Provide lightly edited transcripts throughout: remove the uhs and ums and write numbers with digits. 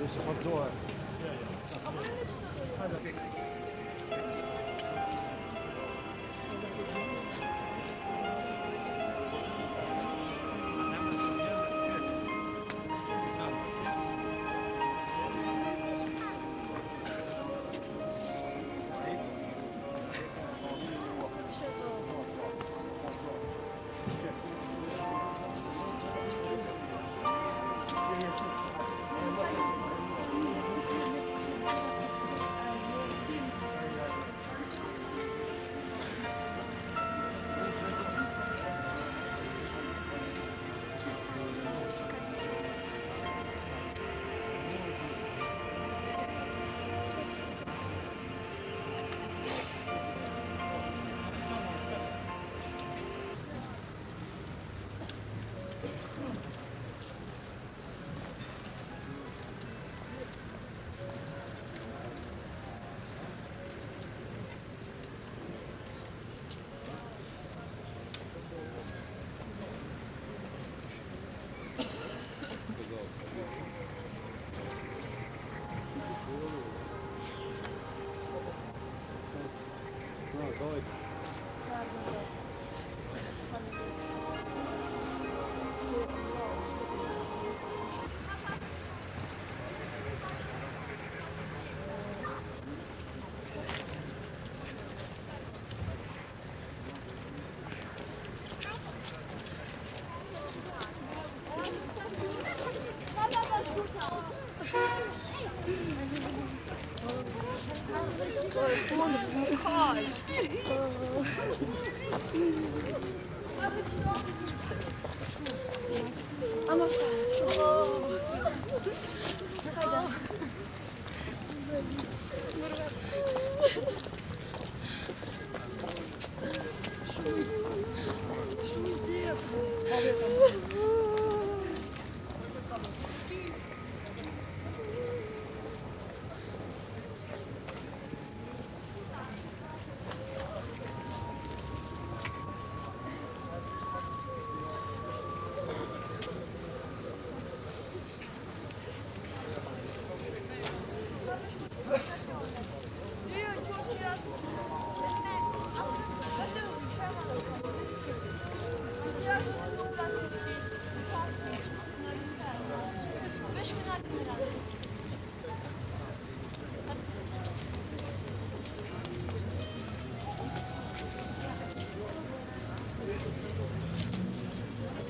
se forzohet. Ama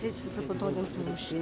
Hiç se po dolën tush.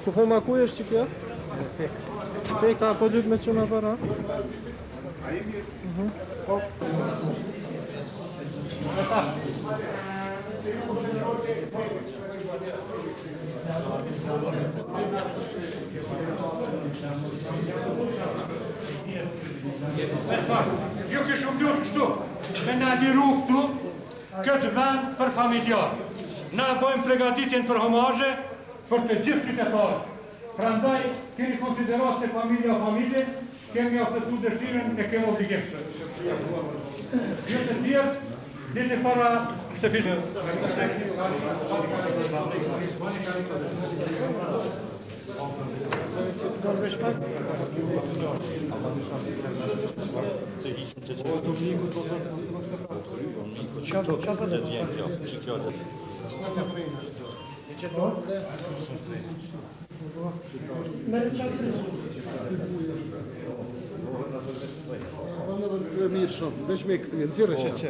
Kufema ku është që kjo? Peka apo lyp me qëna para? Ju kështu mbyllur kështu, me na liru këtu, këtë vend për familjar. Na bëjmë pregaditjen për homazhe për të gjithë qytetarët. Prandaj, keni konsiderat se familja familje, kemi aftësu dëshiren e kemi obligim. Jo të tjerë, dite para këtë fishë. Mirë shumë, veç me këtë mirë, zirë që që.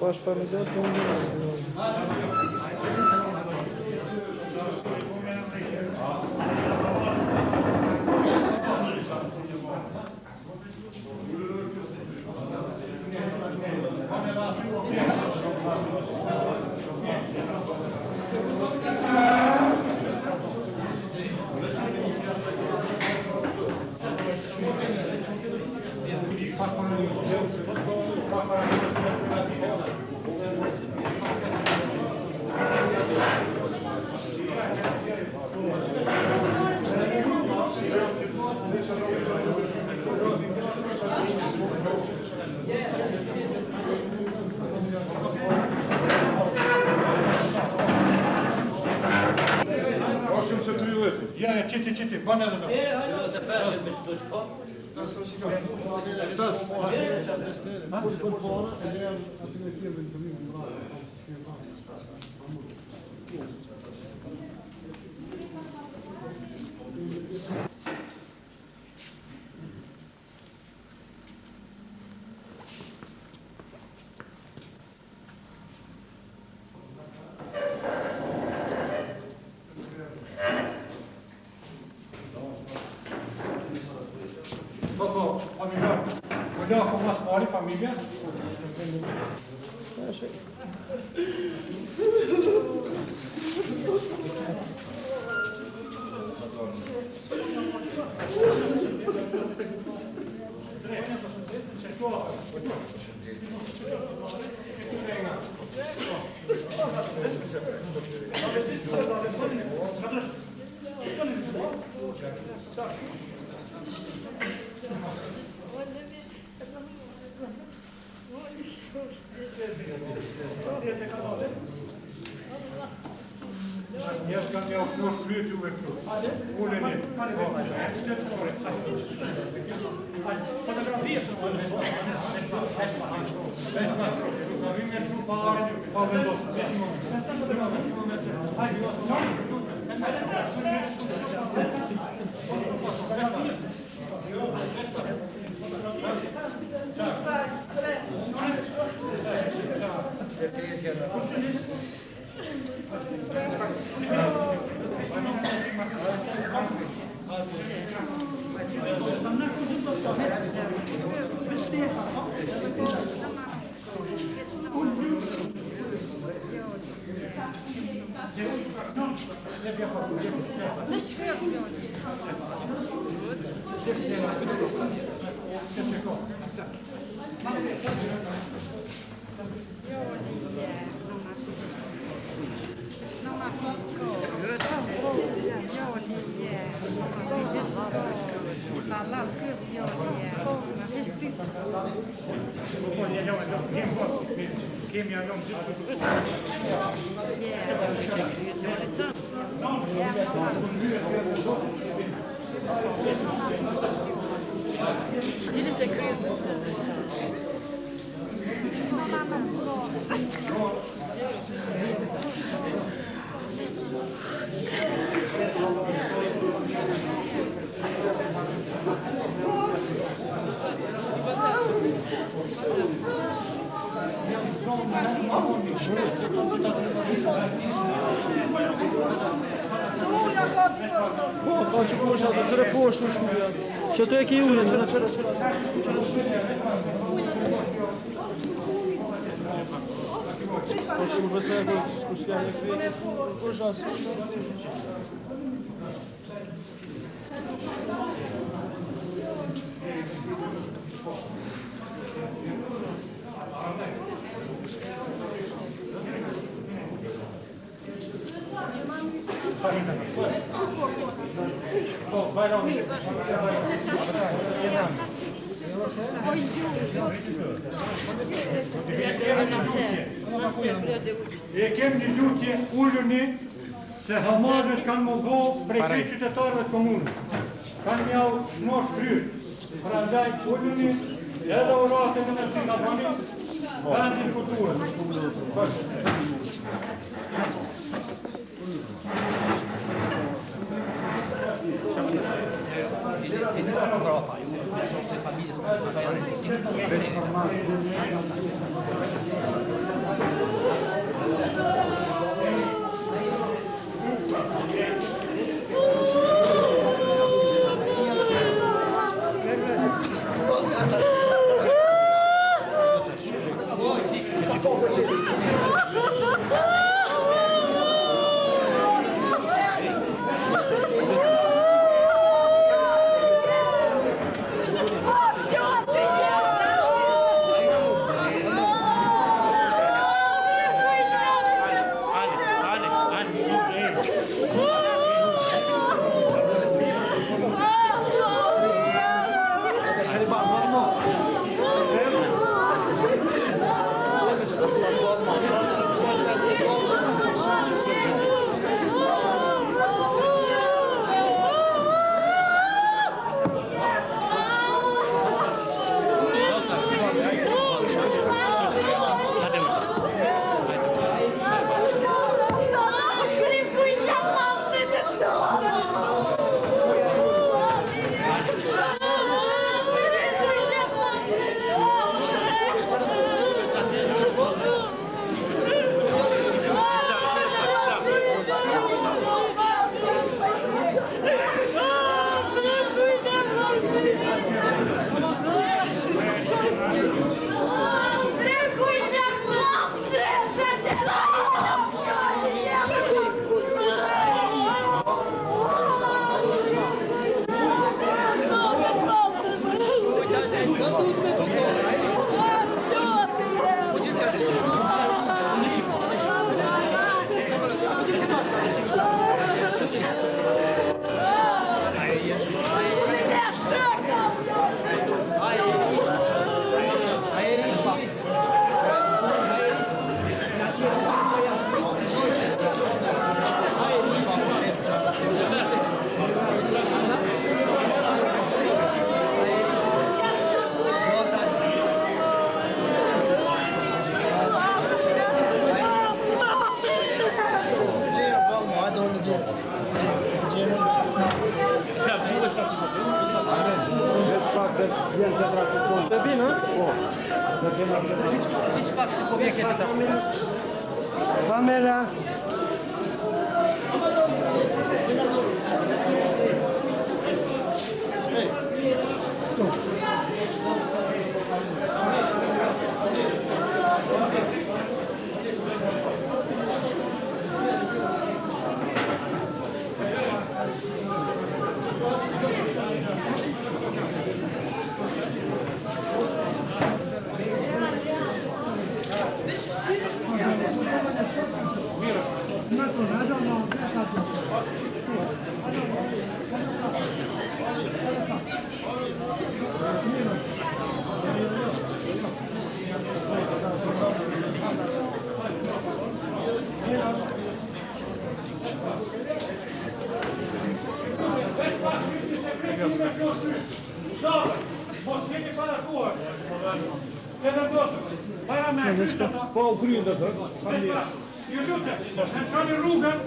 Baş familya Ja, qiti, bane dhe me. Të peshin me qëto që po? Po, familjar. Vogliamo con una spori famiglia? Njerëz kanë me ofruar flyt juve këtu. Uleni. Fotografie se Po, që po është atë, qëre po është shmija. Që të e ki ule, qëre. Po shumë vëse e kërë skusja e kërë, po është asë. E kem një lutje ullëni se hamazët kanë mungo prej 3 qytetarëve të komunës. Kanë mjau shmosh kryrë. Prandaj ullëni edhe uratën e në Sinabani vendin kulturën. Kamera. Po u kryen do të thotë. Ju lutem, në shoni rrugën.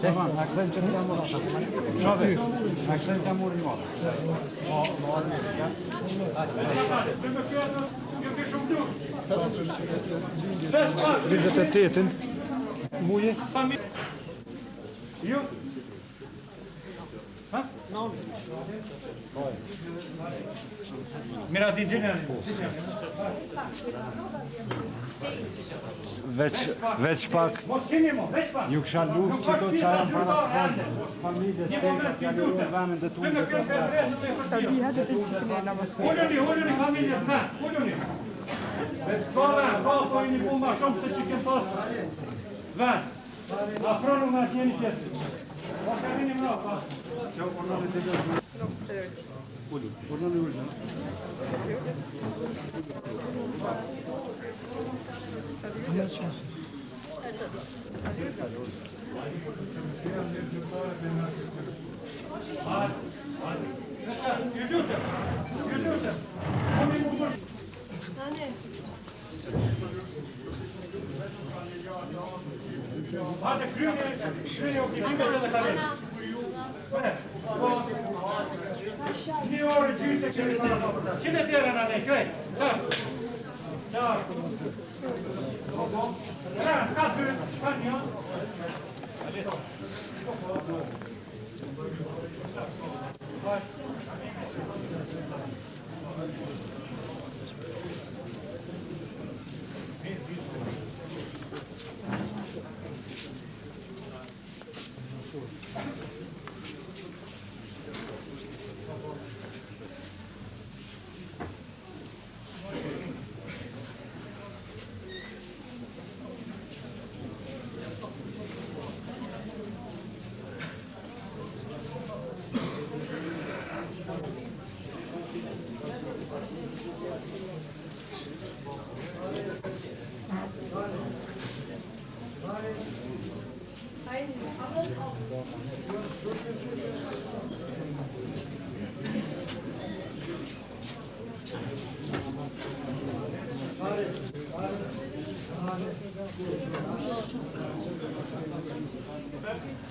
Tamam, akden që jam ora. Çove. Akden jam ora më. Po, ja. Ju ke shumë dur. 28-ën muje. Ju? Ha? Mira di dinën. Veç pak. Mos keni mo, veç pak. Ju kisha lutë që to çaja para familjes të kanë vënë të tunë. Uluni familjes me, uluni. Veç kolla, po një punë ma shumë se që kem pas. Vën. Afronu me atjeni tjetër. Po ka vini më pas. Çao pornone të gjithë. Pornone ulën. Hajde kryeni u kishte të kalë. Një orë gjysë kemi para pa. Çile tjera na ne krej. Çao. Ka dy, ka një.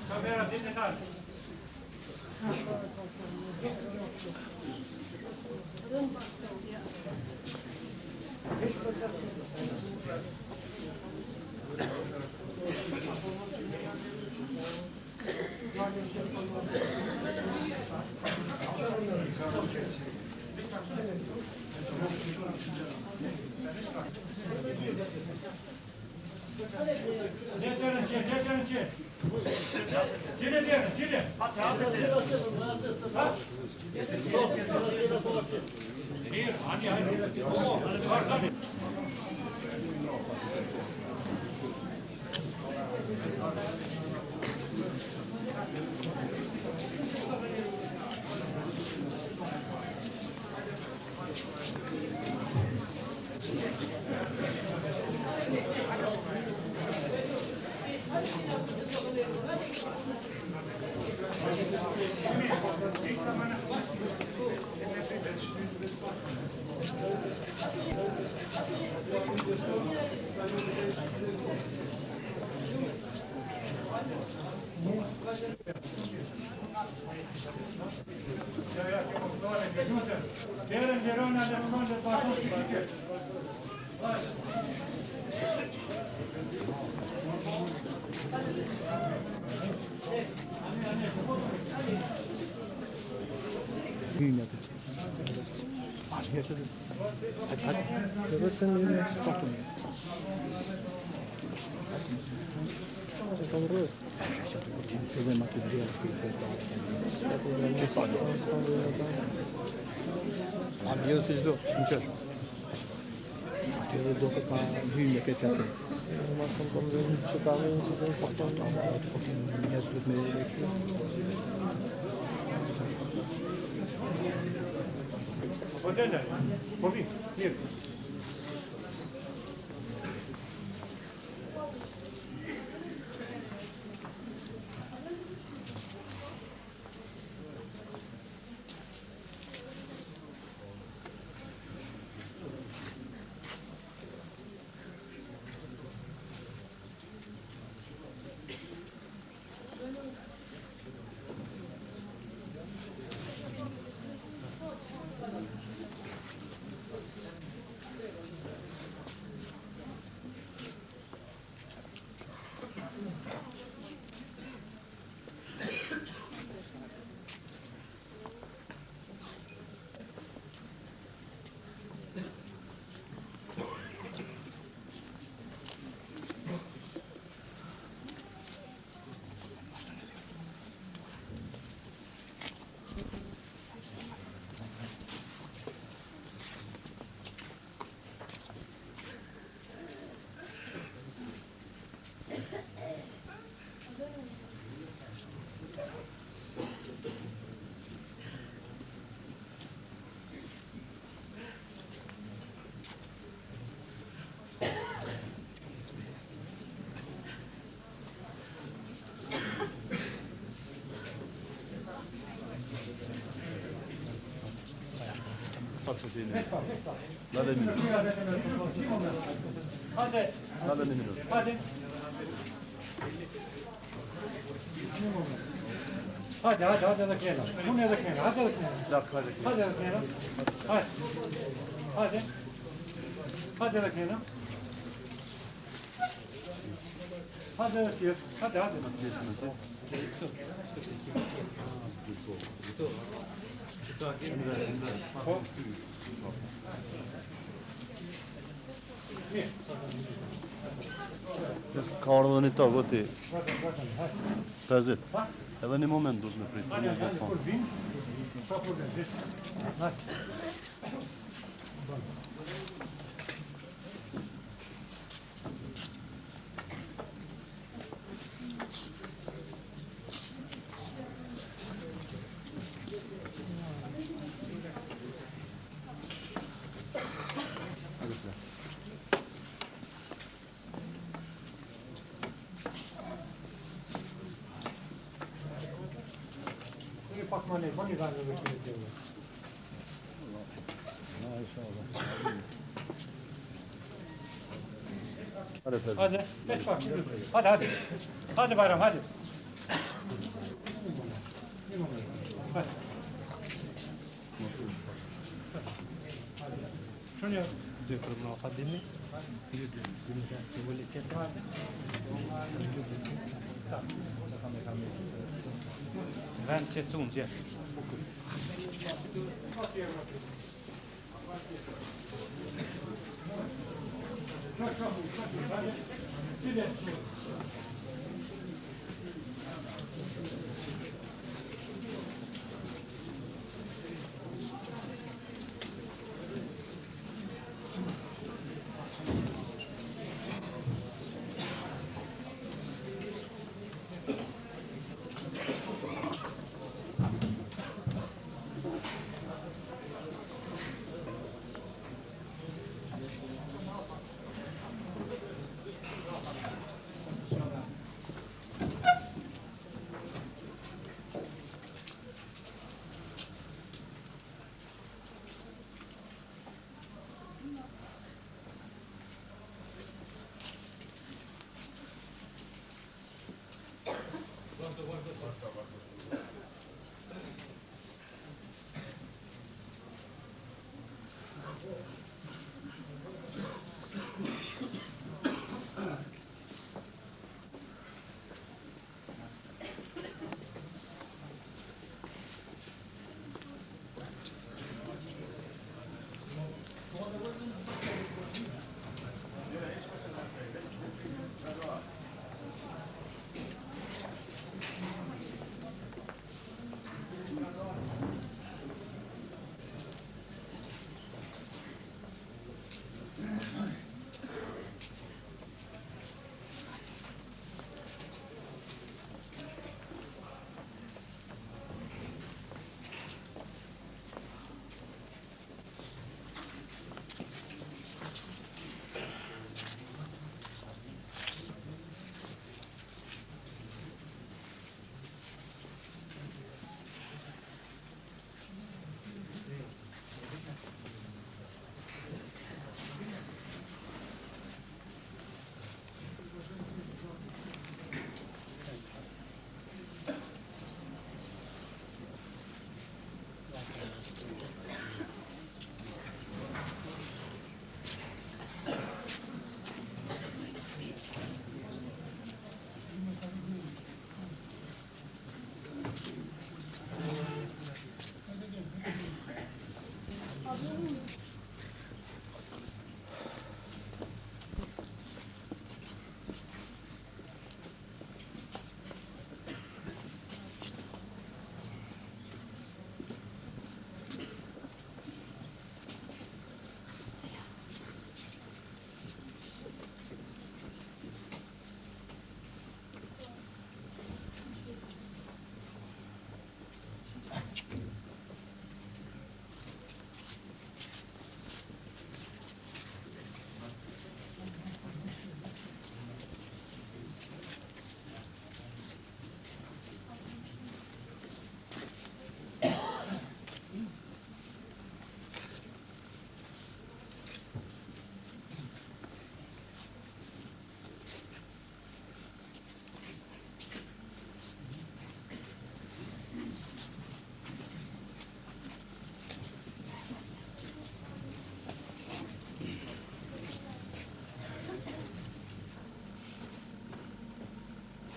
Kamera din në nalë. Cile. Deve sen yine bakın. Doğru. Abbiamo deciso, non c'è. Dopo fa Guglia che c'è. Ma sono ciekawe, co to Nie zbytmy Podzielę, powiedz, nie. Faccio sì. Date un minuto. Date un minuto. Hadi da kenara. Bu ne da kenara? Hadi da kenara. Dakika hadi. Hadi da kenara. Hadi. Hadi da kenara. Hadi da kenara. Hadi. Ka ardhur një tokë ti. Prezit. Edhe një moment duhet me prit. Hadi. Kur vin. Sa problem. Hadi. Pakmane, bani zannı bekliyorlar. Hadi Prezit. Hadi, geç bak. Hadi. Hadi Bayram, hadi. Hadi. Şunu yap. Vend till zonse.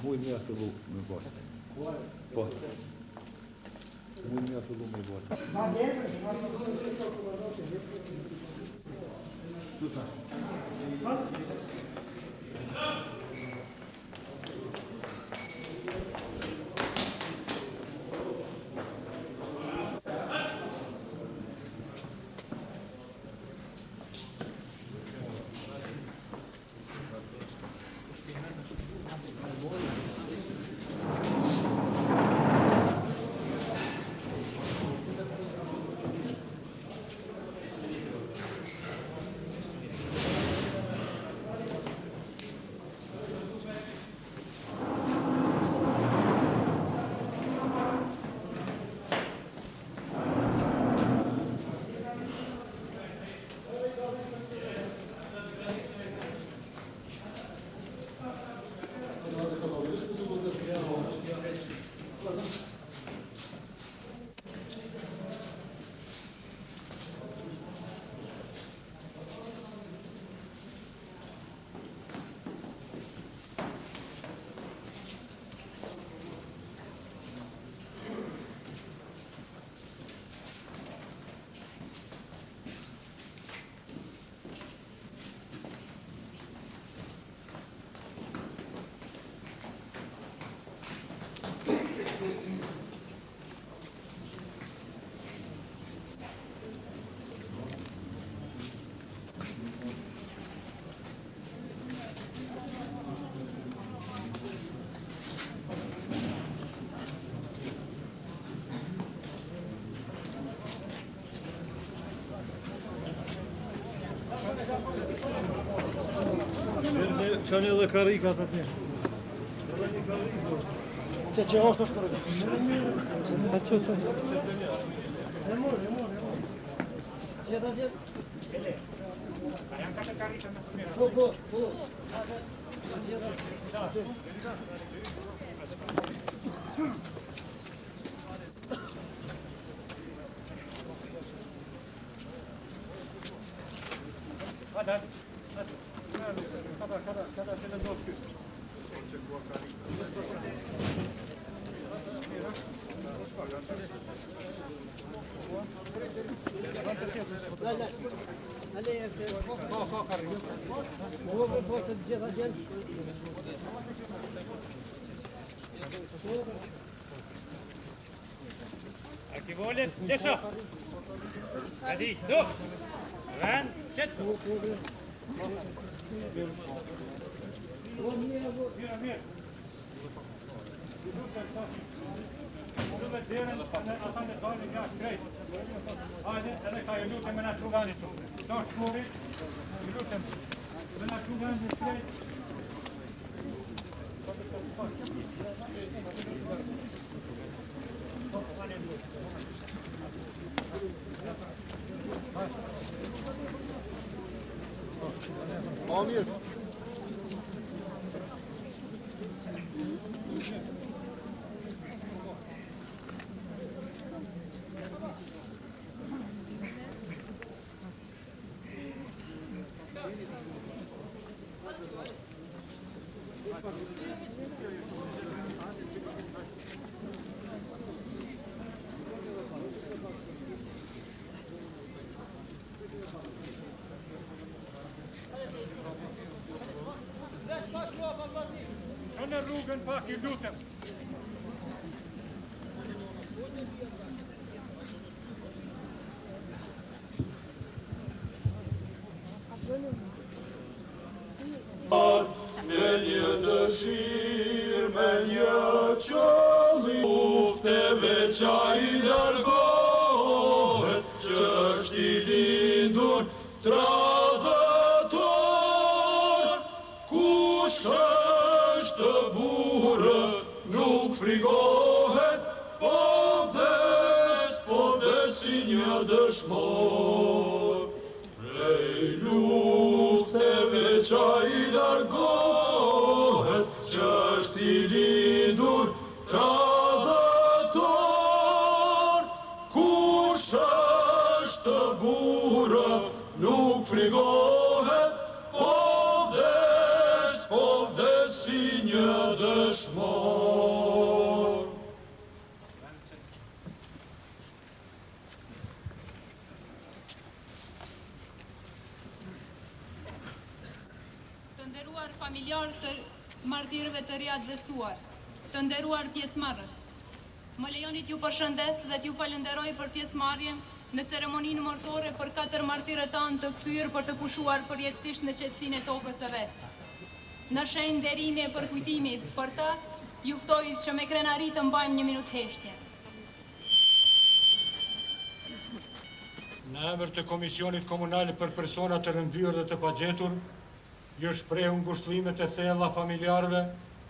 Muy mia fillu me bërë. Po. Muy mia fillu me bërë. Çani edhe karikat atje. Që orë të shkërë. Që. E mor. Gjitha gjithë. Po. Aqui volet, deixa. Adi, do. Ran, çetso. Mir. Hajde, edhe ka ju lutem me na çuganit tu. Do shkuri. Ju lutem. Me na çuganit shkrejt. Amir. Ju lutem. Me një dëshirë, me një qëllim, lufteve qa i largohet, që është i lindur tradhëtor. Kush është burë, nuk frigohet, po vdes si një dëshmor. Prej lufteve qa i largohet, që është i lindur tradhëtor. Kush është burë, nuk frigohet, po vdes si një dëshmor. Të nderuar familjarë të martirëve të riadhësuar, të nderuar pjesëmarrës, më lejoni t'ju përshëndes dhe t'ju falenderoj për pjesëmarrjen në ceremoninë martore për 4 martirët tanë të kthyer për të pushuar përjetësisht në qetësinë e tokës së vet. Në shenjë nderimi e përkujtimi për ta, ju ftoj që me krenari të mbajmë 1 minutë heshtje. Në emër të Komisionit Komunal për persona të rëmbyer dhe të pagjetur, ju shprehu ngushëllimet e thella familjarëve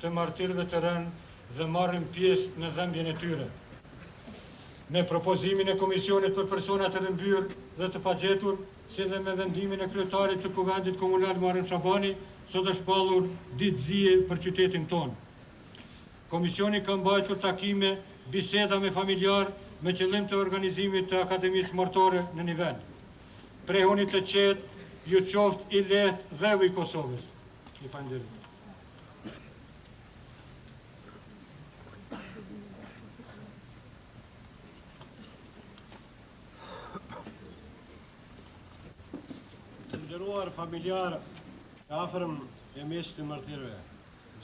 të martirëve të rënë dhe marrin pjesë në dhembjen e tyre. Me propozimin e Komisionit për persona të rëmbyer dhe të pagjetur, si dhe me vendimin e kryetarit të Kuvendit Komunal Muharrem Shabani, sot është shpallur ditë zije për qytetin tonë. Komisioni ka mbajtur takime, biseda me familjarë me qëllim të organizimit të Akademisë Martore në nivel. Prehuni të qetë, ju qoftë i lehtë dheu i Kosovës. I falenderoj. Të nderuar familjarë e afërm e miq të martirëve,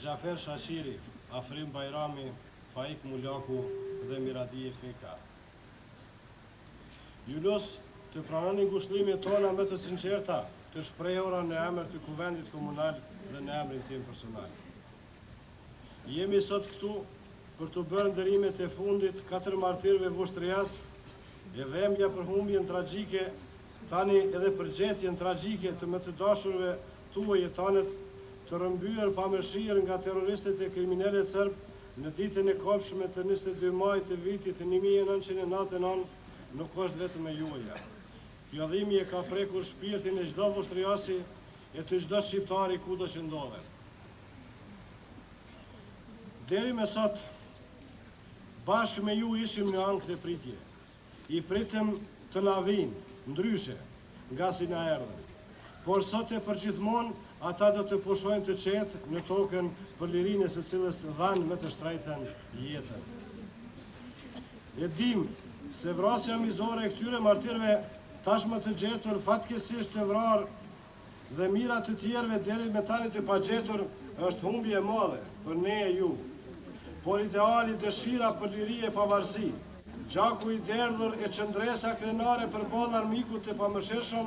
Xhafer Shashiri, Afrim Bajrami, Faik Mulaku dhe Miradi Feka. Ju los të pranoni ngushëllimet tona më të sinqerta, të shprehura në emër të Kuvendit Komunal dhe në emrin tim personal. Jemi sot këtu për të bërë ndërimet e fundit 4 martirëve Vushtrias e dhembja për humbjen tragjike, tani edhe përgjetjen tragjike të më të dashurve tuaj jetanët të rëmbyer pa mëshirë nga terroristët e kriminalet serb në ditën e kopshme të 22 maj të vitit 1999 nuk është vetëm e juaja. Kjo dhimbje ka prekur shpirtin e çdo vushtriasi e të çdo shqiptari kudo që ndodhet. Deri me sot, bashkë me ju ishim në ankth e pritje. I pritëm të na vinë, ndryshe, nga si na erdhën. Por sot e përgjithmonë, ata do të pushojnë të qetë në tokën për lirinë e së cilës dhanë me të shtrejtën jetën. E dim se vrasja mizore e këtyre martirëve tashmë të gjetur fatkeqësisht të vrarë dhe mira të tjerëve deri me tani të pagjetur është humbje e madhe për ne e ju. Por ideali, dëshira për liri e pavarësi, gjaku i derdhur e qëndresa krenare për balë armikut të pamëshirshëm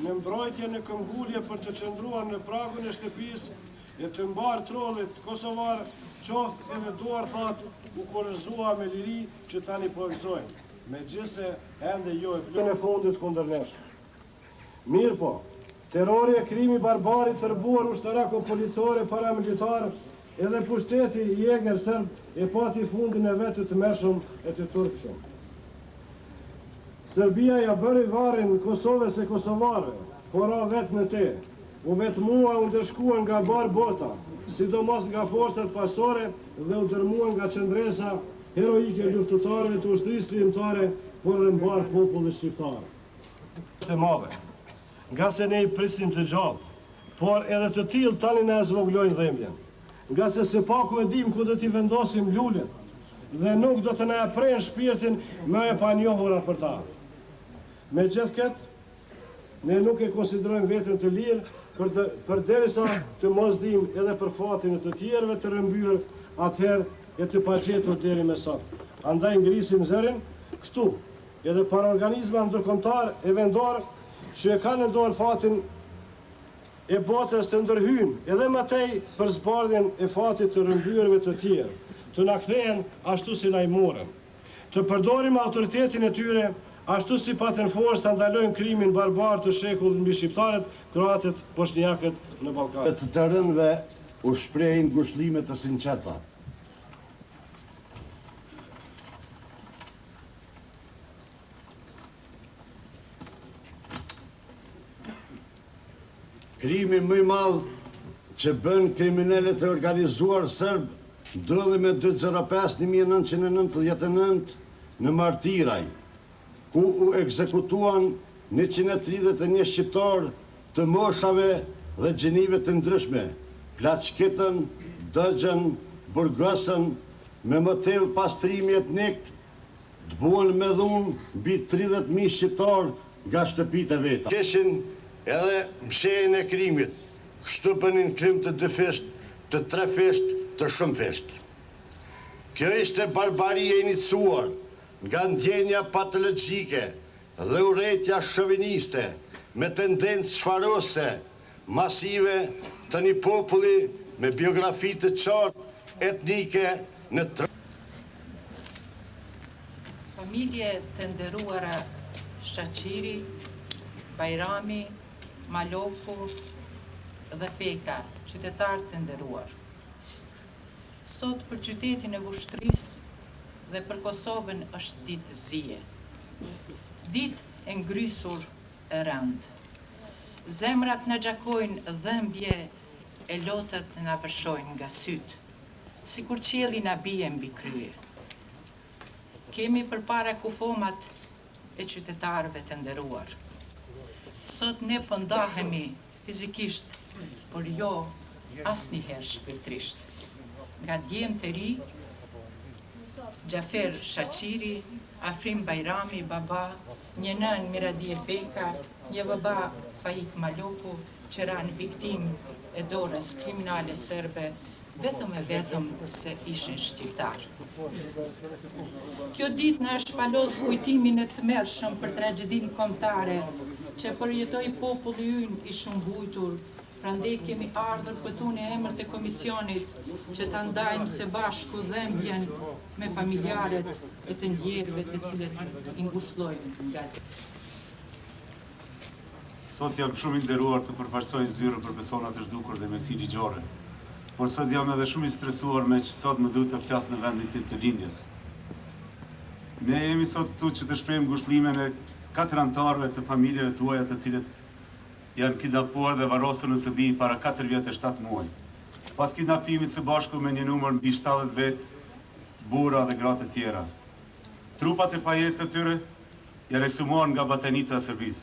në mbrojtje në këmbgulje për të qëndruar në pragun e shtëpisë e të mbar trollit kosovar, qoftë edhe duar thatë u kurrëzua me liri që tani po gëzojnë. Megjithse ende jo e plën e fundit kundër nesh. Mirë po, terrori e krimi barbari tërbuar ushtarak o policore paramilitar edhe pushteti i jeger serb e pati fundin e vetë të mëshëm e të turpshëm. Serbia ja bëri varrin Kosovës e kosovarëve, pora vetë në te, u vetë mua u ndërshkuan nga bar bota, sidomos nga forcat pasore dhe u dërmuan nga qëndresa heroike luftëtarëve të ushtrisë ligjtare, por dhe mbar populli shqiptar. Të madhe, nga se ne i prisim të gjallë, por edhe të tillë tani na zvoglojnë dhembjen. Nga se së paku e dim ku do t'i vendosim lulet dhe nuk do të na prejnë shpirtin më e panjohura për ta. Me gjithë këtë, ne nuk e konsiderojmë vetën të lirë përderisa të mos dim edhe për fatin e të tjerëve të rëmbyer atëherë e të pagjetur deri me sot. Andaj ngrisim zërin këtu, edhe para organizma ndërkombëtar e vendor që e kanë në dorë fatin e botës të ndërhyjnë edhe më tej për zbardhjen e fatit të rëmbyrëve të tjerë, të na kthehen ashtu si na i morën, të përdorim autoritetin e tyre ashtu si patën forcë të ndalojnë krimin barbar të shekullit mbi shqiptarët, kroatët, bosniakët në Ballkan. Të të rëndve u shprehin ngushëllime të sinqerta. Krimi më i madh që bën kriminalet e organizuar serb ndodhi me 2/05/1999 në Martiraj, ku u ekzekutuan 131 shqiptar të moshave dhe gjenive të ndryshme, Plaçkitën, Dëgjën, Burgosën, me motiv pastrimi etnik, të buan me dhunë mbi 30.000 shqiptar nga shtëpitë e veta. Kishin edhe mshejën e krimit, kështu bënin krim të 2 fesht, të 3 fesht, të shumë fesht. Kjo ishte barbarie e iniciuar nga ndjenja patologjike dhe urrëtia shoviniste me tendencë çfarose masive të një populli me biografi të qartë etnike në Familje të nderuara Shaqiri, Bajrami, Maloku dhe Feka, qytetarë të nderuar. Sot për qytetin e Vushtrisë dhe për Kosovën është ditë zije. Ditë e ngrysur e rëndë. Zemrat në gjakojnë dhëmbje e lotët në vërshojnë nga sytë, si kur qielli na bie mbi krye. Kemi përpara kufomat e qytetarëve të nderuar. Sot ne po ndahemi fizikisht, por jo asnjëherë shpirtërisht. Nga djemë të ri, Gjafer Shaqiri, Afrim Bajrami, baba, një nën Miradije Feka, një baba Faik Maloku, që ranë viktim e dorës kriminale serbe, vetëm e vetëm se ishin shqiptar. Kjo ditë na shpalos kujtimin e tmerrshëm për tragjedinë kombëtare që përjetoi populli ynë i shumbujtur. Prandaj kemi ardhur këtu në emër të komisionit që ta ndajmë së bashku dhembjen me familjarët e të ndjerëve të cilët i ngushëllojnë nga zemra. Sot jam shumë i nderuar të përfaqësoj zyrën për persona të zhdukur dhe mërsi ligjore. Por sot jam edhe shumë i stresuar me që sot më duhet të flas në vendin tim të lindjes. Ne jemi sot këtu që të shprehim ngushëllimin e 4 anëtarëve të familjeve tuaja të cilët janë kidnapuar dhe varrosur në Sebi para 4 vjet e 7 muaj. Pas kidnapimit së bashku me një numër mbi 70 vet, burra dhe gra të tjera. Trupat e pajet të tyre janë eksumuar nga batenica e Serbisë.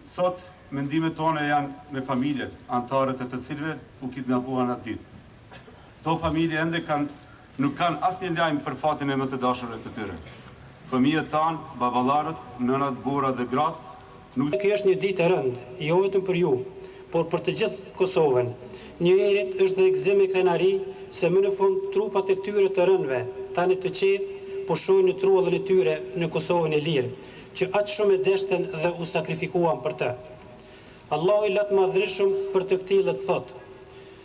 Sot mendimet tona janë me familjet, anëtarët e të cilëve u kidnapuan atë ditë. Këto familje ende nuk kanë asnjë lajm për fatin e më të dashurve të tyre. Fëmijët tanë, baballarët, nënat, burrat dhe gratë. Kjo është një ditë e rëndë, jo vetëm për ju, por për të gjithë Kosovën. Njërit është dhe gëzim e krenari se më në fund trupat e këtyre të rëndëve, tani të qetë, pushojnë në truallën e tyre në Kosovën e lirë, që aq shumë e deshten dhe u sakrifikuan për të. Allahu i latë madhrishëm për të këtillët thotë.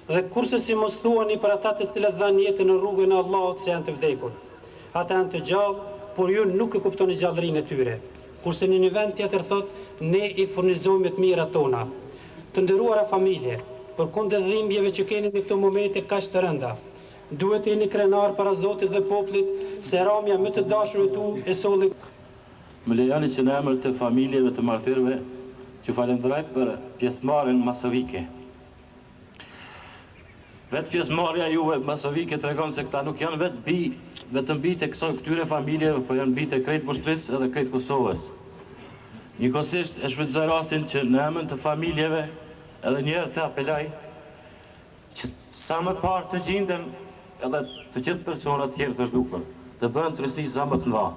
Dhe kurse si mos thuani për ata të cilët dhanë jetën në rrugën e Allahut se janë të vdekur. Ata janë të gjallë, por ju nuk e kuptoni gjallërinë e tyre. Kurse në një vend tjetër thot, ne i furnizojmë të mirat tona. Të nderuara familje, përkundër dhimbjeve që keni në këto momente kaq të rënda, duhet të jeni krenar para Zotit dhe popullit se ramja më të dashurve tu e solli. Më lejoni që në emër të familjeve të martirëve që falenderoj për pjesëmarrjen masovike. Vetë pjesëmarrja juve masovike tregon se këta nuk janë vetëm bijtë e këtyre familjeve, po janë bijtë e krejt Vushtrisë edhe krejt Kosovës. Njëkohësisht e shfrytëzoj rastin që në emër të familjeve edhe njëherë të apeloj që sa më parë të gjindem edhe të gjithë personat tjerë të zhdukur, të bëhen turisti sa më të mëdha.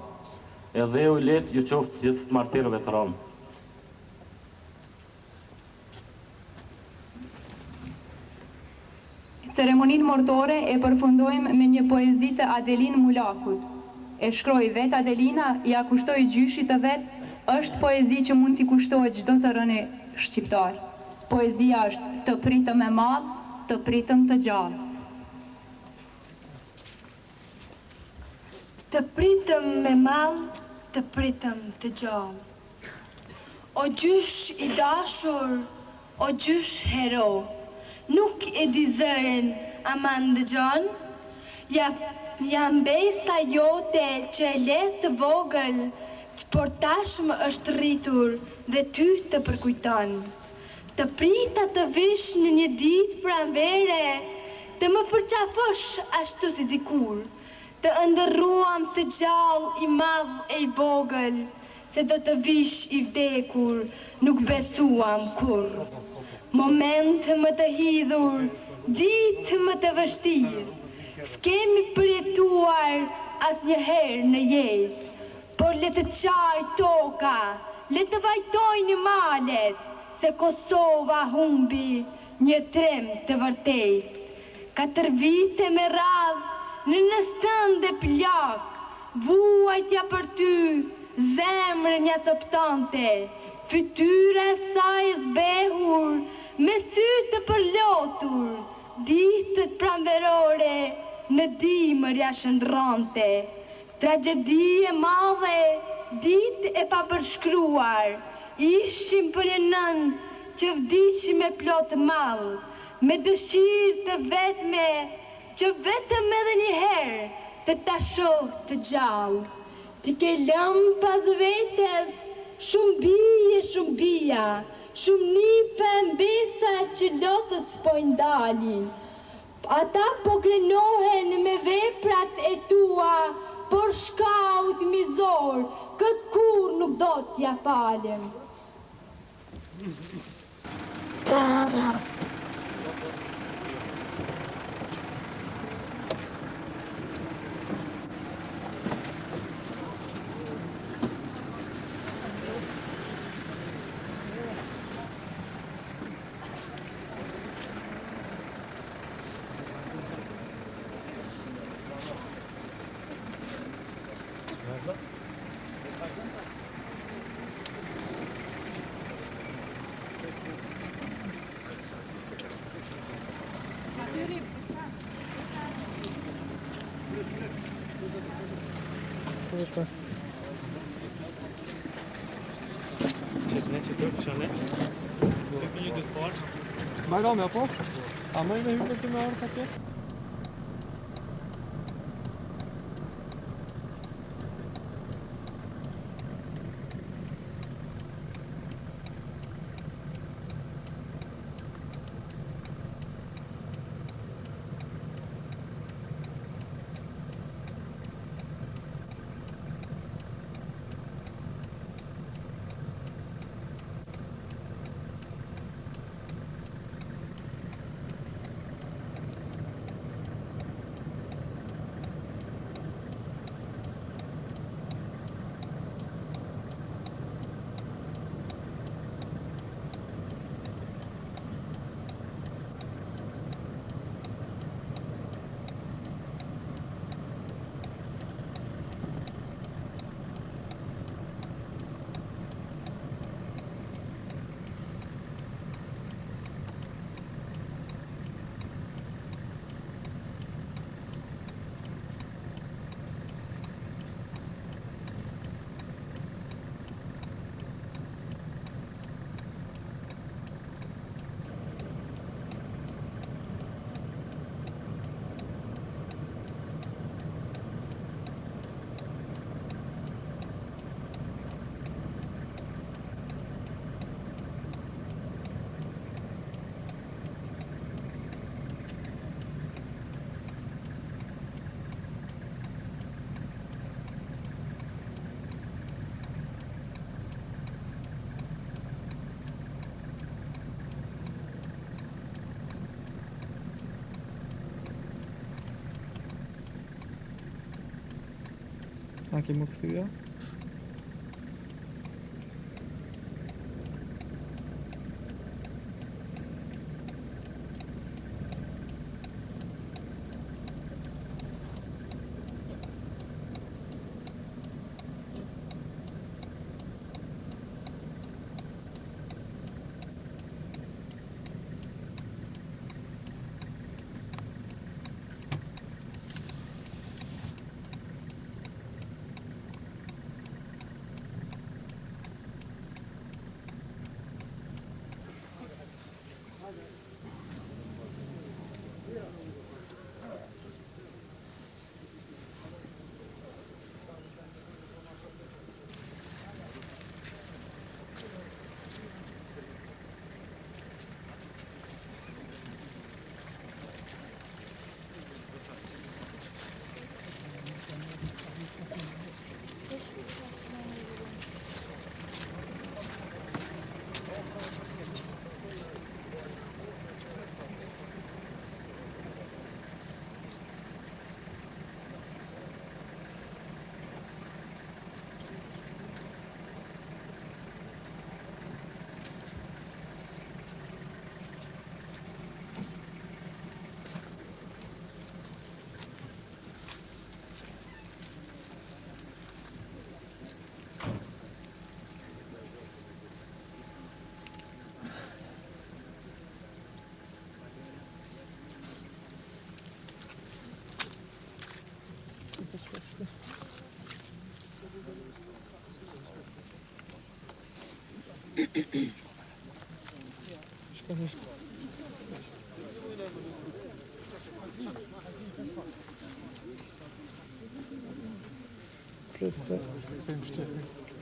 Edhe u let ju qoftë gjithë martirëve të Rom. Ceremoninë mortore e përfundojmë me një poezi të Adelin Mulakut. E shkroi vet Adelina, ja kushtoi gjyshit të vet, është poezi që mund t'i kushtohet çdo të rënë shqiptar. Poezia është të pritëm e madh, të pritëm të gjallë. Të pritëm me madh, të pritëm të gjallë. O gjysh i dashur, o gjysh hero, nuk e di zërin aman dëgjon, jam besa jote që e letë të vogël, të portashmë është rritur dhe ty të përkujton. Të prita të vish në një ditë pranvere, të më përqafosh ashtu si dikur, të ndërruam të gjallë i madh e i vogël, se do të vish i vdekur, nuk besuam kur. Moment më të hidhur, ditë më të vështirë, s'kemi përjetuar as një herë në jetë, por le të qaj toka, le të vajtojnë malet, se Kosova humbi një trem të vërtet. 4 vite me radhë në stënde plak, vuajtja për ty, zemrë një coptante, fytyra e saj zbehur, me sy të përlotur, ditët pranverore në dimër ja shëndronte. Tragedi e madhe, ditë e papërshkruar, ishim për një nën që vdiqi me plot mall, me dëshirë të vetme që vetëm edhe një herë të ta shoh të gjallë. Ti ke lëmë pas vetes, shumë bije, shumë bija, shumë nipe mbesa që lotët s'pojnë dalin. Ata po krenohen me veprat e tua, por shkaut mizor, këtë kur nuk do t'ja falem. Maga me apo? A më me hypër të me orë të tjetë? A kemi kthyer?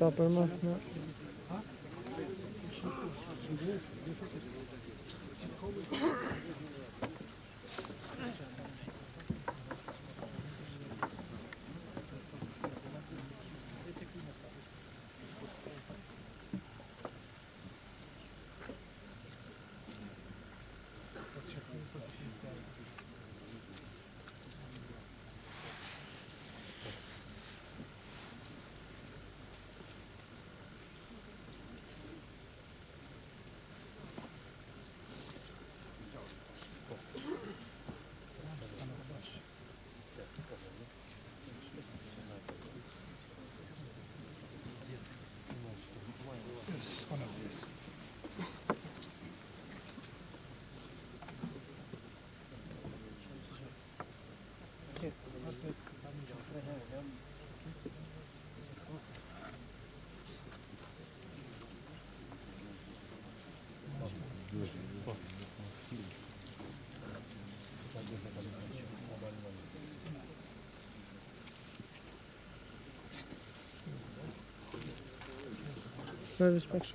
Ka për mas në... Service back.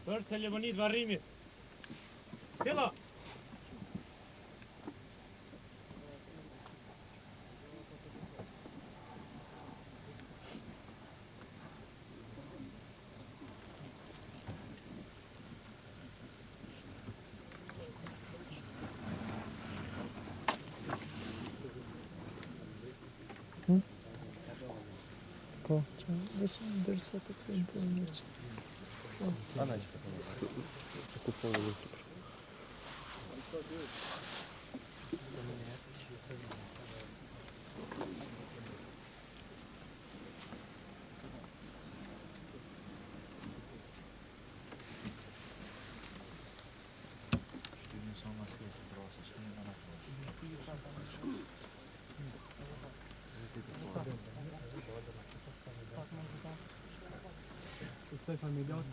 Për ceremonit varrimit. Filla! Po, që vëshë ndërsa të të të një që. Anaj, të kuponë dhe të familjar.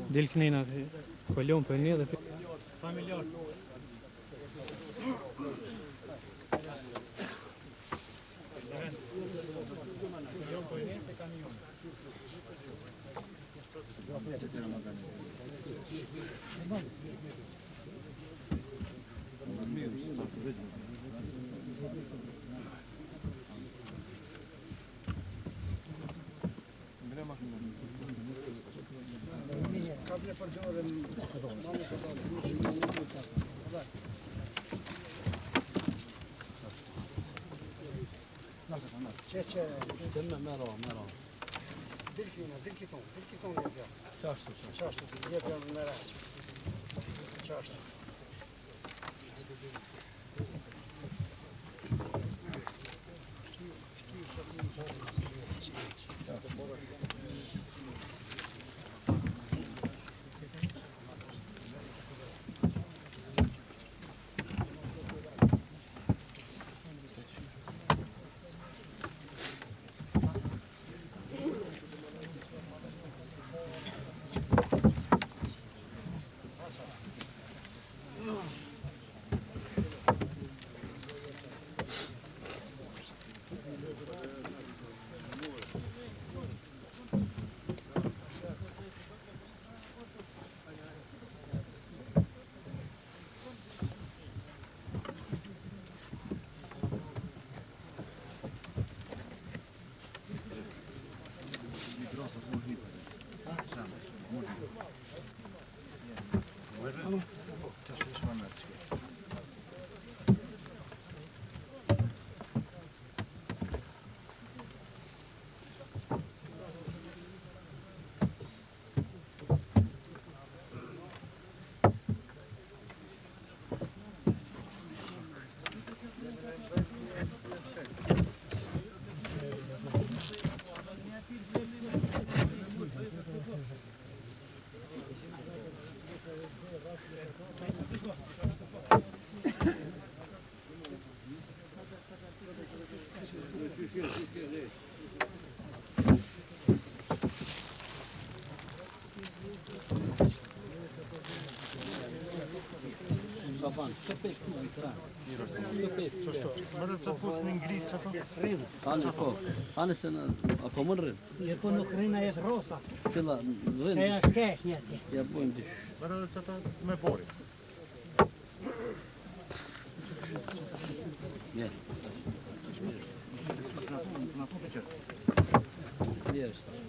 Del knena dhe kolon për një dhe familjar. Mero. Dilki ton jepja. Qashtu, jepja në raqë. Qashtu. Anë se në, apo më në rrinë? Je po nuk rrinë e jetë rosa. Cila, në rrinë? E janë shkesh një atje. Ja bojmë dysh. Mërë dhe që ta me bori. Ja. Jeshtë.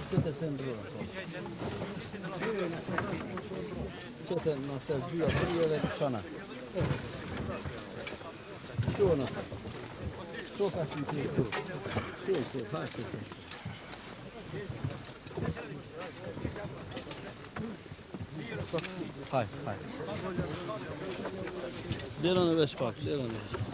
Qëtë se ndrua. Qëtë nëse dhja dhja dhe qana. Qo në të. Qo ka që të të. Qo, hajtë të. Hajtë. Djerën e vesh pak, djerën e vesh pak.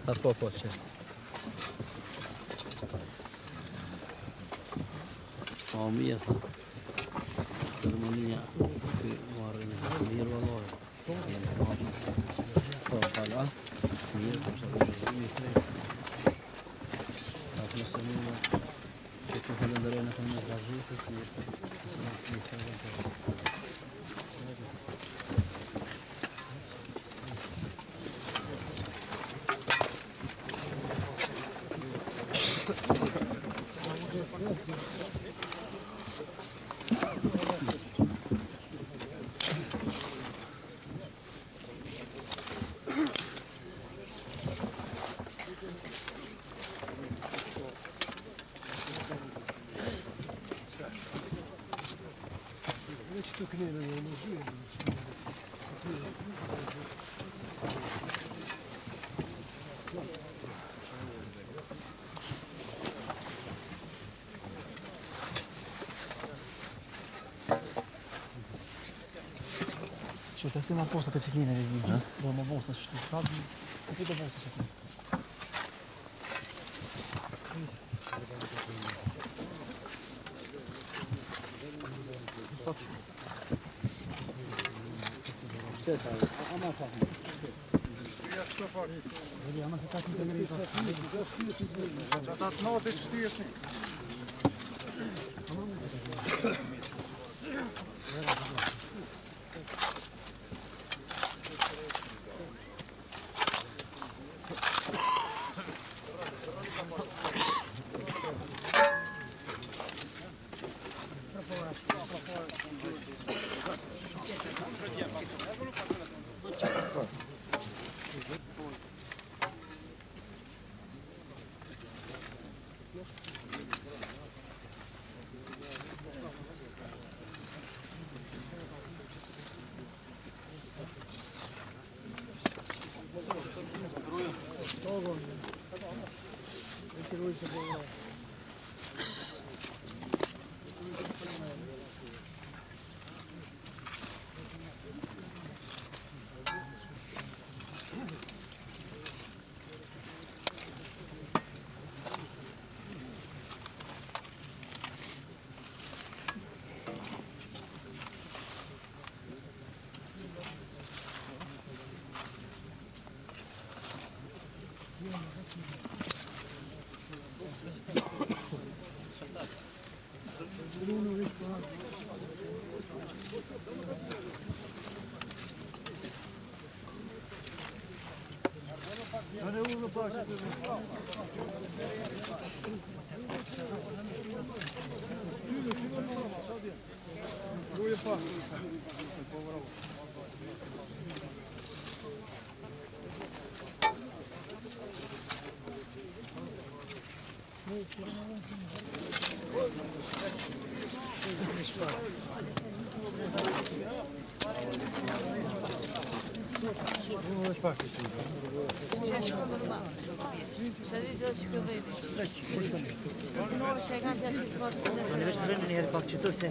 Po, që. Po, mirë, tha. Ceremonia, këj marrë në mirë valore. Po, pala, mirë, po, që të mirë. Atë nëse mirë, që të falenderojnë në këmë në vazhjithë, që një Të si ma posta të cikline dhe një, do më posta që shtu, ka të të posta që të. Qëta, ama shakë. Shtyja shto farë. Vëri, ama se ta të të mërë i të. Që ta të natë i shtyjes një.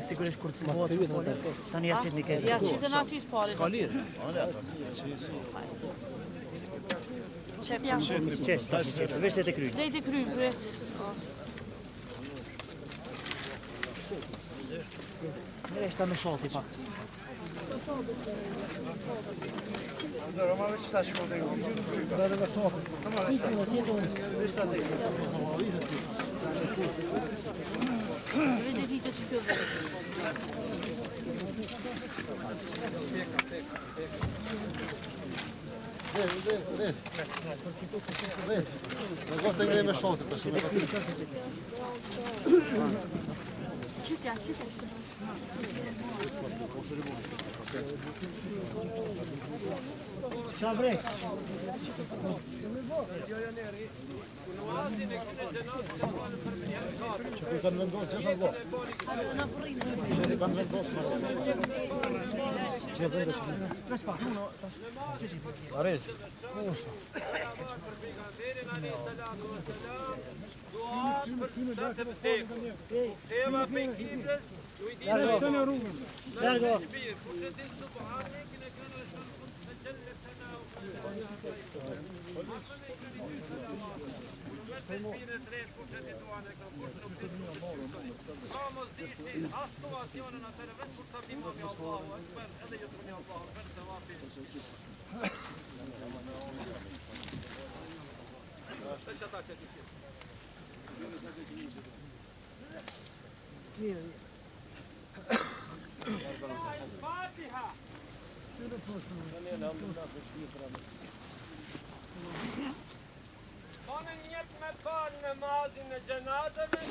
Sigurisht kur të mos tani ja çit nikë. Ja çitën aty të parë. Ska lidhje. Çep, vesh te kry. Lejt e kry, pret. Resta me shoti pak. Ama veç taş koyduk. Burada da soğuk. Tamam Vede hiç çıkıyor. Res. Agora tem que ir me shoti tash. Çift ya çift. Shabrek. Që ku kanë vendosur që është që kanë vendosur që Arez. Bane njët me falë namazin e gjenazëve,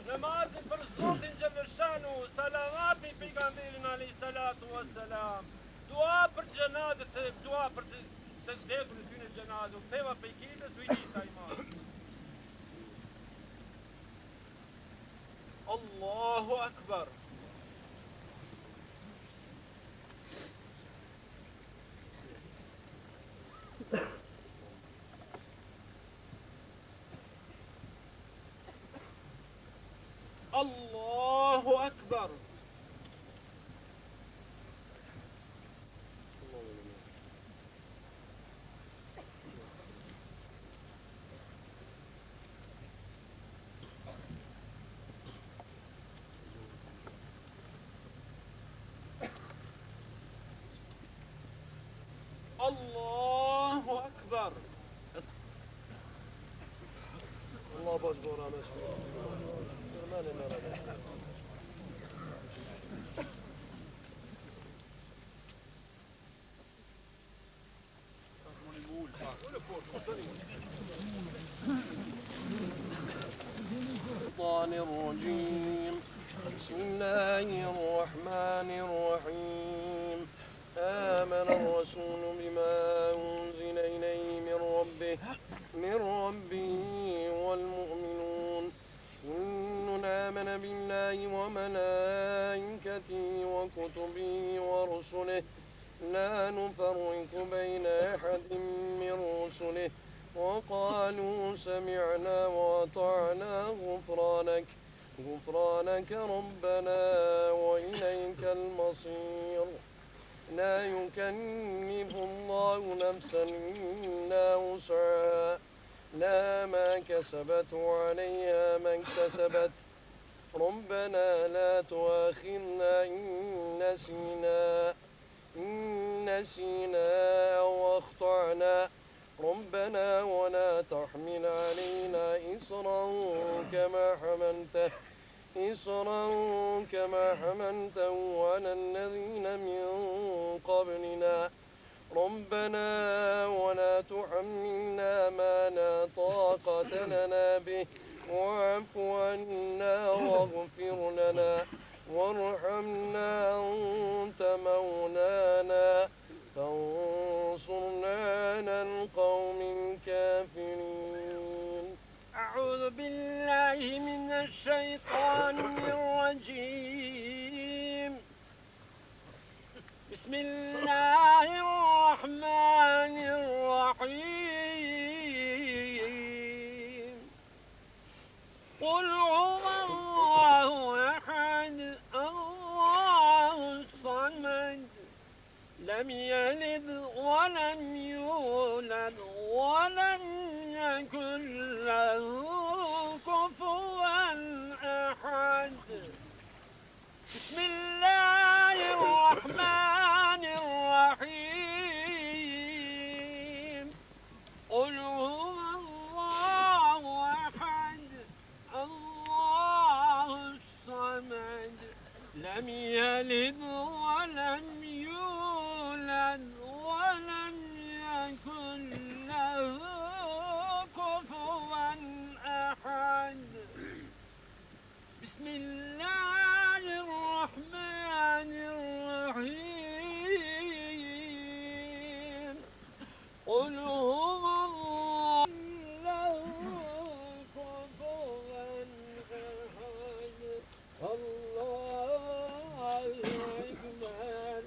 namazin për Zotin Gjellëshanu, salamati pejgamberin alayhi salatu wassalam. Dua për gjenazët, dua për të vdekur në tyne gjenazë, u theva pejkitës u i disa imam. Allahu Akbar. Allahu Akbar. Allahu Akbar. Allah baş bora meşgul. Durman emerade. الشيطان الرجيم بسم الله الرحمن الرحيم آمن الرسول بما أنزل إليه من ربه والمؤمنون كل آمن بالله وملائكته وكتبه ورسله لا نفرق بين أحد من رسله وقالوا سمعنا وأطعنا غفرانك ربنا وإليك المصير لا يكلف الله نفسا إلا وسعها لا ما كسبت وعليها ما اكتسبت ربنا لا تؤاخذنا إن نسينا أو أخطأنا ربنا ولا تحمل علينا إصرا إصرا كما حملته على الذين من قبلنا ربنا ولا تحملنا ما لا طاقة لنا به واعف عنا واغفر لنا وارحمنا أنت مولانا فانصرنا على القوم الكافرين. أعوذ بالله من الشيطان الرجيم. بسم الله الرحمن الرحيم. قل هو الله أحد الله الصمد لم يلد ولم يولد ولم يكن له كفوا أحد. بسم الله الرحمن الرحيم. قل هو الله أحد الله الصمد لم يلد ولم يولد ولم يكن له كفوا أحد. بسم الله الرحمن الرحيم. قل هو الله له كفوا أحد الله أكبر.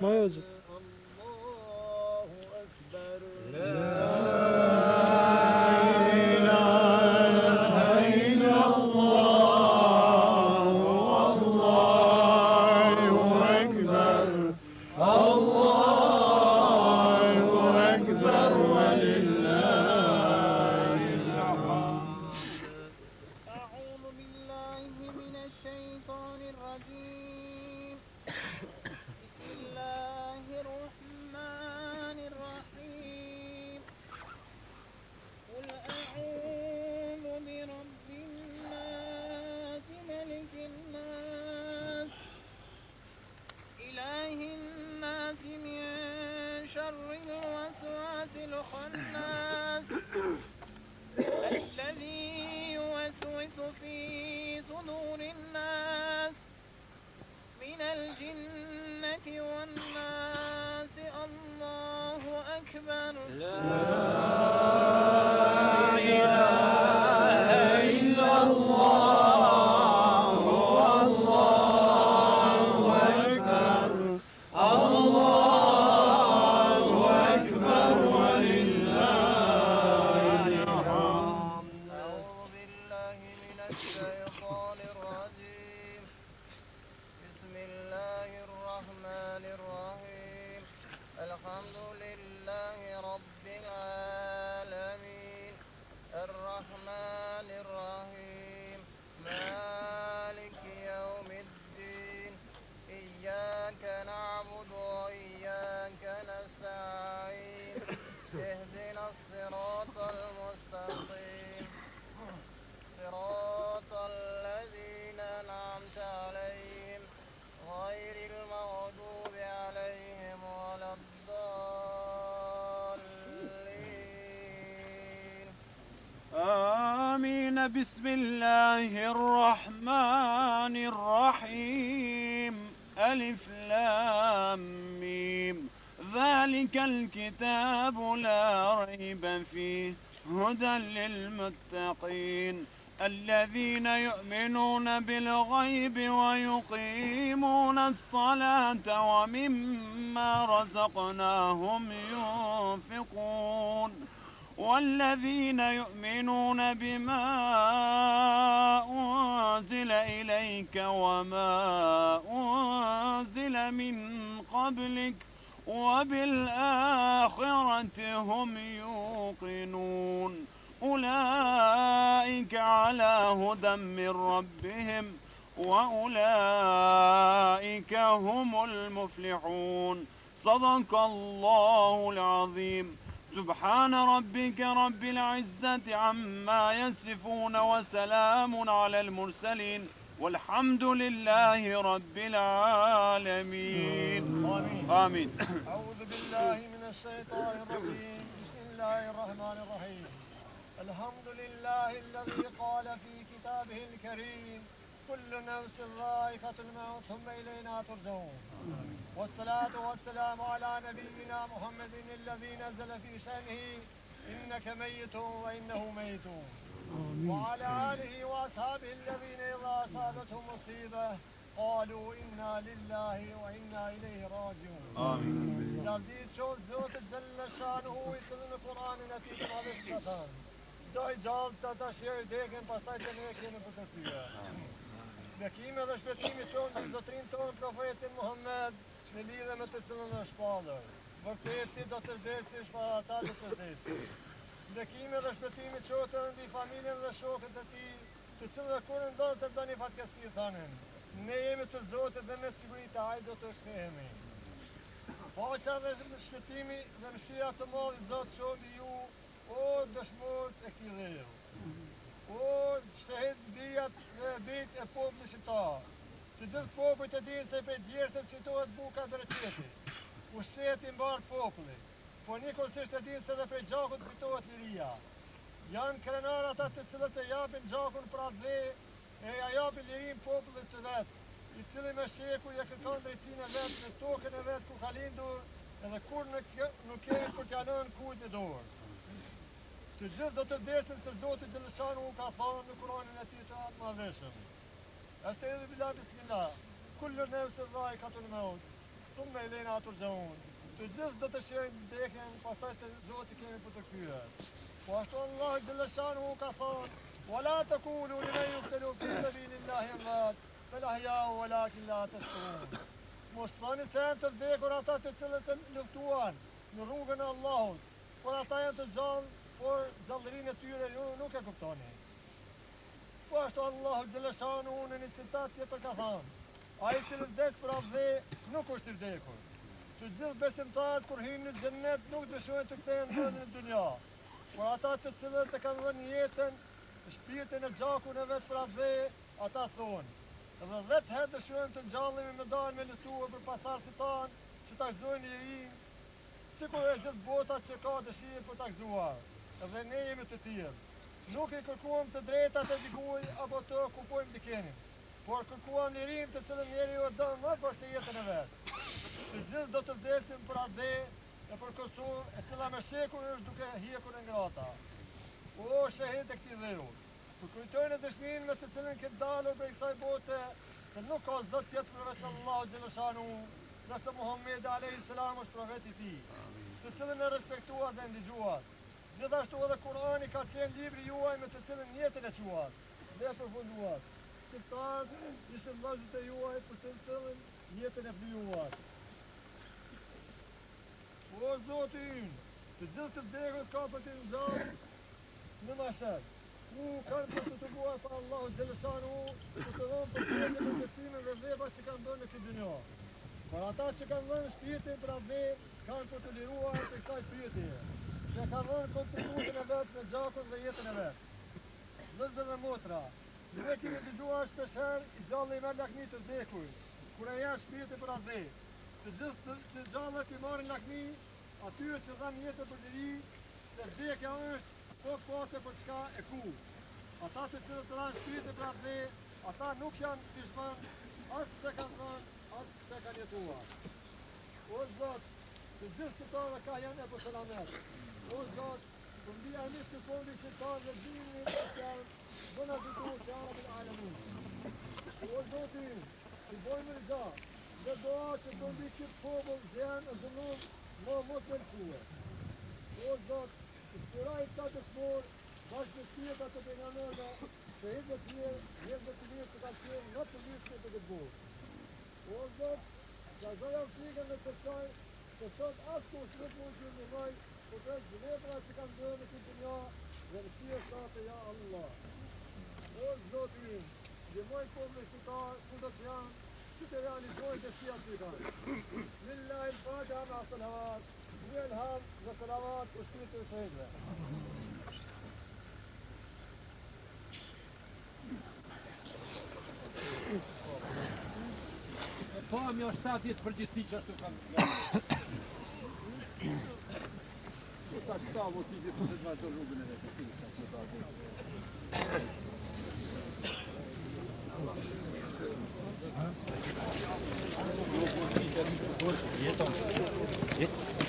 ما يوجد. الذي يوسوس في صدور الناس من الجنة والناس. الله أكبر. لا إله إلا الله والله أكبر. الله أكبر ولله الحمد. أعوذ بالله من الشيطان الرجيم. بسم الله الرحمن الرحيم. الحمد لله رب العالمين الرحمن الرحيم مالك يوم الدين إياك نعبد وإياك نستعين اهدنا الصراط المستقيم صراط الذين أنعمت عليهم غير المغضوب عليهم ولا الضالين. آمين. بسم الله الرحمن الرحيم. ألف لام ميم ذلك الكتاب لا ريب فيه هدى للمتقين الذين يؤمنون بالغيب ويقيمون الصلاة ومما رزقناهم ينفقون والذين يؤمنون بما أنزل إليك وما أنزل من قبلك وبالآخرة هم يوقنون أولئك على هدى من ربهم وأولئك هم المفلحون صدق الله العظيم سبحان ربك رب العزة عما يصفون وسلام على المرسلين والحمد لله رب العالمين آمين أعوذ بالله من الشيطان الرجيم بسم الله الرحمن الرحيم الحمد لله الذي قال في كتابه الكريم كل نفس ذائقة الموت ثم إلينا ترجعون والصلاة والسلام على نبينا محمد الذي نزل في شأنه إنك ميت وإنه ميت وعلى آله وأصحابه الذين إذا أصابتهم مصيبة قالوا إنا لله وإنا إليه راجعون آمين Lavdit qoftë Zotit Gjelle Shanuhu I cili në Kur'anin e tij të madh ka thënë Doj gjallë të dashjoj dekën pastaj të ne kemi për të kryer. Bekime dhe shpëtimi tonë në zotrin tonë profetin Muhammed në lidhe me të cilën është shpallur. Vërteti do të vdesish para ata do të vdesin. Bekime dhe shpëtimi qoftë mbi familjen dhe shokët e tij, të cilëve kur ndodhet të doni fatkeqësi thonin. Ne jemi të Zotit dhe me siguri të ai do të kthehemi. Paqja dhe shpëtimi dhe mëshira të madhe Zot shohi ju o dëshmorët e këtij dheju. O shehit bijat dhe bit e popullit shqiptar. Të gjithë popujt e dinë se prej djersës fitohet buka bereqeti. Ushqet I mbar populli. Po njëkohësisht e dinë se dhe prej gjakut fitohet liria. Janë krenar ata të cilët e japin gjakun pra dhe e ja japin lirin popullit të vetë, I cili me sheku ja kërkon drejtsinë e vetë në tokën e vetë ku ka lindur edhe kur nuk kemi për t'ja lënë kujt në dorë. Të gjithë do të vdesin se Zoti Gjellëshanu ka thënë në Kur'anin e tij të madhëshëm. Estaizu billah bismillah. Kullu nefsin dha'iqatul maut. Thumma ilayna turja'un. Të gjithë do të shijojnë vdekjen, pastaj te Zoti kemi për të kthyer. Po ashtu Allah Gjellëshanu ka thënë: "Wala taqulu liman yuqtalu fi sabilillahi amwat, bal ahya'un walakin la tashkurun." Mos thoni se janë të vdekur ata të cilët luftuan në rrugën e Allahut, por ata janë të gjallë, por gjallërinë e tyre ju nuk e kuptoni. Po ashtu Allahu Gjellëshanu në një citat tjetër ka thënë: "Ai I cili vdes për avdhe nuk është I vdekur." Të gjithë besimtarët kur hyjnë në xhennet nuk dëshojnë të kthehen në vendin e dunja, por ata të cilët e kanë dhënë jetën, shpirtin e gjakun e vet për avdhe, ata thonë: "Edhe 10 herë dëshojmë të ngjallemi me dalë me lutuar për pasardhësit tanë, që ta gëzojnë njeriu, sikur e gjithë bota që ka dëshirë për ta gëzuar. Edhe ne jemi të tillë. Nuk I kërkuam të drejtat e dikujt apo të okupojmë dikenin, por kërkuam lirinë të cilën njeriu e don më poshtë jetën e vet. Të gjithë do të vdesim për atë e për Kosovë, e cila me shekuj është duke hjekur e ngrata. O shahid e këtij dheu, kur kujtojnë dëshminë me të cilën ke dalur prej kësaj bote, se nuk ka zot tjetër përveç Allahu Gjellëshanu, dhe se Muhamedi alayhis salam është profeti I tij, të cilën e respektuat dhe ndihjuat. Gjithashtu edhe Kur'ani ka qenë libri juaj me të cilën jetën e quat dhe e përfunduat. Shqiptarët ishin vëllezërit e juaj për të cilën jetën e flijuat. O Zoti ynë, të gjithë të vdekur ka për të ngjallë në mahsher, ku kanë për të tubuar pa Allahu Gjellëshanu, të të dhënë për jetën e besimin dhe veprat që kanë bërë në këtë dunjë. Por ata që kanë dhënë shpirtin për atë kanë për të liruar të kësaj shpirti, që ka dhënë kontributin e vetë me gjakun dhe jetën e vetë. Vëllezër dhe motra, ne kemi dëgjuar shpeshherë I gjallë I merr lakmi të vdekur, kur e janë shpirti për atë. Të gjithë të gjallët I marrin lakmi atyre që dhanë jetën për liri, se vdekja është po fate për çka e ku. Ata të cilët të dhanë shpirti për atë, ata nuk janë pishman, as se kanë dhënë, as se kanë jetuar. O Zot, të gjithë shqiptarëve ka janë e për selamet. O Zot, për mbi armisë të fondi shqiptarë dhe dini të janë bëna të tu të janë për alamun. O Zotin, të bojmë në gja, dhe doa që të mbi këtë popull që janë në zënur më mos të lëshue. O Zot, të shqiraj të dëshmor, bashkë në shqirët atë të penganërve, të hezë të mirë, njëzë të mirë të ka qenë në të mirë të këtë borë. O Zot, që azoja më frikën në të qaj, të sot asë ku shmet mund që në maj, po të është gjëletra që kanë dërë në këtë nja, dhe në shqirë sate ja Allah. O Zotin, gjemoj kohë në shqitar, ku do të janë, që të realizojë të shqia të kanë. Lillahi l-Fatiha me asëlhavat, një elham dhe salavat për shqirë të shëjtve. Po, mi është 7 jetë përgjithsi që ashtu kam... Ta qëta votiti për të të vazhdo rrugën e vetë, të të të